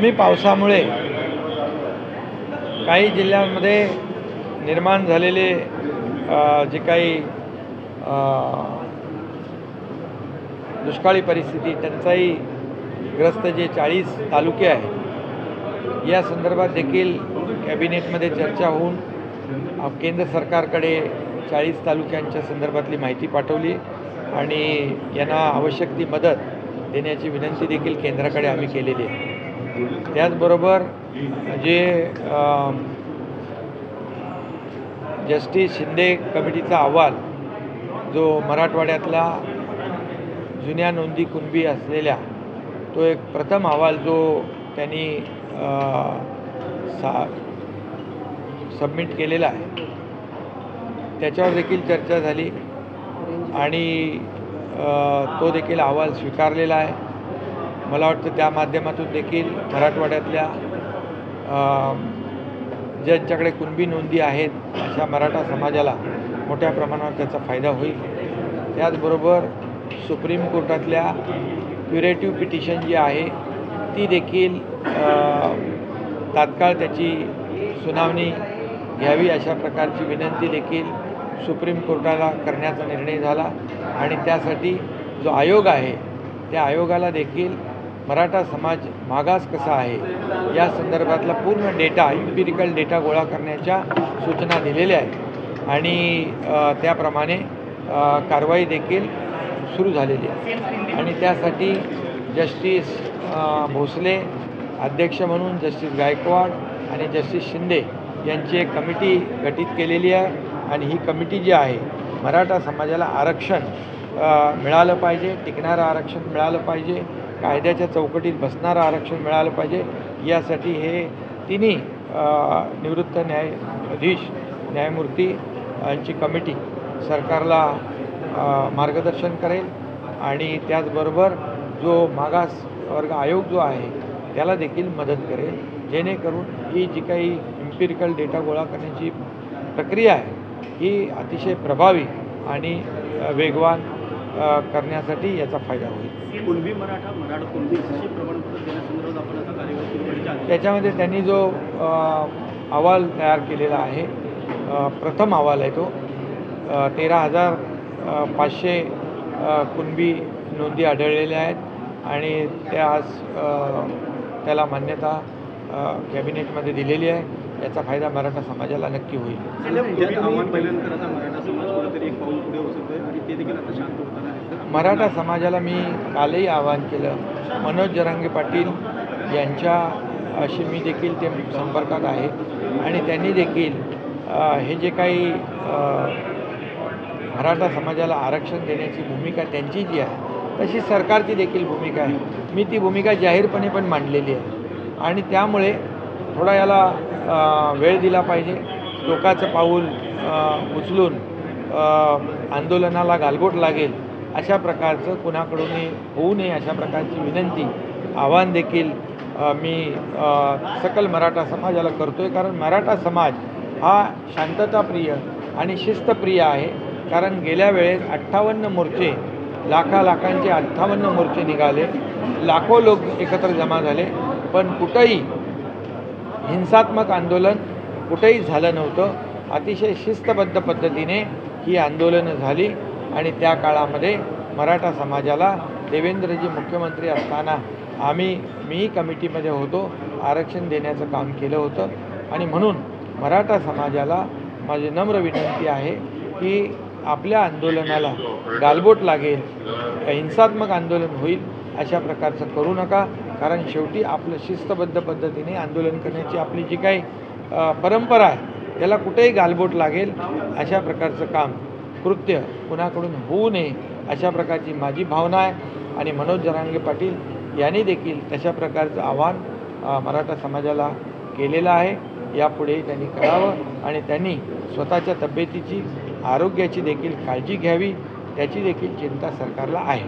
कमी पावसामुळे काही जिल्ह्यांमध्ये निर्माण झालेले जे काही दुष्काळी परिस्थिती, टंचाईग्रस्त जे 40 तालुके आहेत, या संदर्भात देखील कॅबिनेटमध्ये चर्चा होऊन केंद्र सरकारकडे 40 तालुक्यांच्या संदर्भातली माहिती पाठवली आणि यांना आवश्यक ती मदत देण्याची विनंती देखील केंद्राकडे आम्ही केलेली आहे. त्याचबरोबर जे जस्टिस शिंदे कमिटीचा अहवाल, जो मराठवाड्यातला जुन्या नोंदी कुणबी असलेल्या तो एक प्रथम अहवाल जो त्यांनी सबमिट केलेला आहे, त्याच्यावर देखील चर्चा झाली आणि तो देखील अहवाल स्वीकारलेला आहे. मला वाटतं त्या माध्यमातून देखील मराठवाड्यातल्या ज्यांच्याकडे कुणबी नोंदी आहेत अशा मराठा समाजाला मोठ्या प्रमाणावर त्याचा फायदा होईल. त्याचबरोबर सुप्रीम कोर्टातल्या क्युरेटिव्ह पिटिशन जी आहे ती देखील तात्काळ त्याची सुनावणी घ्यावी अशा प्रकारची विनंती देखील सुप्रीम कोर्टाला करण्याचा निर्णय झाला आणि त्यासाठी जो आयोग आहे त्या आयोगाला देखील मराठा समाज मागास कसा आहे या संदर्भातला पूर्ण डेटा, इम्पिरिकल डेटा गोळा करण्याच्या सूचना दिलेल्या आहेत आणि त्याप्रमाणे कारवाई देखील सुरू झालेली आहे. आणि त्यासाठी जस्टिस भोसले अध्यक्ष म्हणून जस्टिस गायकवाड आणि जस्टिस शिंदे यांची एक कमिटी गठीत केलेली आहे आणि ही कमिटी जी आहे मराठा समाजाला आरक्षण मिळालं पाहिजे, टिकणारं आरक्षण मिळालं पाहिजे, कायद्याच्या चौकटीत बसणारं आरक्षण मिळालं पाहिजे, यासाठी हे तिन्ही निवृत्त न्यायाधीश न्यायमूर्ती यांची कमिटी सरकारला मार्गदर्शन करेल आणि त्याचबरोबर जो मागास वर्ग आयोग जो आहे त्याला देखील मदत करेल, जेणेकरून ही जी काही इम्पिरिकल डेटा गोळा करण्याची प्रक्रिया आहे ही अतिशय प्रभावी आणि वेगवान करण्यासाठी याचा फायदा होईल. कुणबी मराठा कुणबी प्रमाणपत्र देण्यासंदर्भात आपण आता कार्यवाही सुरू करायची. त्याच्यामध्ये त्यांनी जो अहवाल तयार केलेला आहे, प्रथम अहवाल आहे तो, 13,500 कुणबी नोंदी आढळलेल्या आहेत आणि त्या आज त्याला मान्यता कॅबिनेटमध्ये दिलेली आहे. याचा फायदा मराठा समाजाला नक्की होईल. मराठा समाजाला मी कालही आवाहन केलं, मनोज जरांगे पाटील यांच्या अशी मी देखील ते संपर्कात आहे आणि त्यांनी देखील हे जे काही मराठा समाजाला आरक्षण देण्याची भूमिका त्यांची जी आहे तशी सरकारची देखील भूमिका आहे. मी ती भूमिका जाहीरपणे पण मांडलेली आहे आणि त्यामुळे थोडा याला वेळ दिला पाहिजे. टोकाचं पाऊल उचलून आंदोलनाला गालबोट लागेल अशा प्रकारचं कुणाकडूनही होऊ नये अशा प्रकारची विनंती, आव्हान देखील मी सकल मराठा समाजाला करतो आहे. कारण मराठा समाज हा शांतताप्रिय आणि शिस्तप्रिय आहे. कारण गेल्या वेळेस 58 मोर्चे, लाखांचे 58 मोर्चे निघाले, लाखो लोक एकत्र जमा झाले, पण कुठंही हिंसात्मक आंदोलन कुठेही झालं नव्हतं. अतिशय शिस्तबद्ध पद्धतीने ही आंदोलनं झाली आणि त्या काळामध्ये मराठा समाजाला देवेंद्रजी मुख्यमंत्री असताना मी कमिटीमध्ये होतो, आरक्षण देण्याचं काम केलं होतं आणि म्हणून मराठा समाजाला माझी नम्र विनंती आहे की आपल्या आंदोलनाला गालबोट लागेल, हिंसात्मक आंदोलन होईल अशा प्रकारचं करू नका. कारण शेवटी आपलं शिस्तबद्ध पद्धतीने आंदोलन करण्याची आपली जी काही परंपरा आहे त्याला कुठेही गालबोट लागेल अशा प्रकारचं काम, कृत्य कुणाकडून होऊ नये अशा प्रकारची माझी भावना आहे आणि मनोज जरांगे पाटील यांनी देखील तशा प्रकारचं आव्हान मराठा समाजाला केलेलं आहे. यापुढे त्यांनी करावं आणि त्यांनी स्वतःच्या तब्येतीची, आरोग्याची देखील काळजी घ्यावी, त्याची देखील चिंता सरकारला आहे.